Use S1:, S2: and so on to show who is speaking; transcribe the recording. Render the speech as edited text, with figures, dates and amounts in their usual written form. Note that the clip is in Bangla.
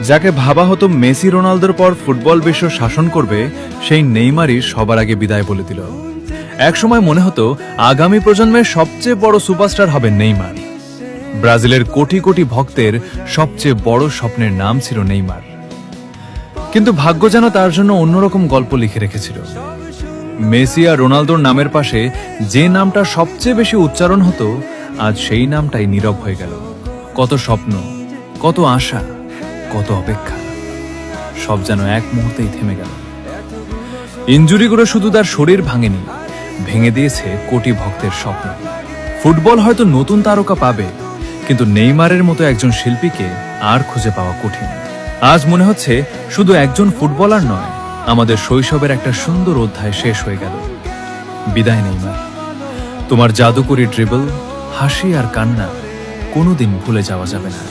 S1: যাকে ভাবা হতো মেসি রোনালদোর পর ফুটবল বিশ্ব শাসন করবে, সেই নেইমারই সবার আগে বিদায় বলে দিল। একসময় মনে হতো আগামী প্রজন্মের সবচেয়ে বড় সুপারস্টার হবে নেইমার। ব্রাজিলের কোটি কোটি ভক্তের সবচেয়ে বড় স্বপ্নের নাম ছিল নেইমার। কিন্তু ভাগ্য যেন তার জন্য অন্যরকম গল্প লিখে রেখেছিল। মেসি আর রোনালদোর নামের পাশে যে নামটা সবচেয়ে বেশি উচ্চারণ হতো, আজ সেই নামটাই নীরব হয়ে গেল। কত স্বপ্ন, কত আশা, কত অপেক্ষা, সব যেন এক মুহূর্তেই থেমে গেল। ইনজুরি করে শুধু তার শরীর ভাঙেনি, ভেঙে দিয়েছে কোটি ভক্তের স্বপ্ন। ফুটবল হয়তো নতুন তারকা পাবে, কিন্তু নেইমারের মতো একজন শিল্পীকে আর খুঁজে পাওয়া কঠিন। আজ মনে হচ্ছে শুধু একজন ফুটবলার নয়, আমাদের শৈশবের একটা সুন্দর অধ্যায় শেষ হয়ে গেল। বিদায় নেইমার, তোমার জাদুকরী ড্রিবল, হাসি আর কান্না কোনোদিন ভুলে যাওয়া যাবে না।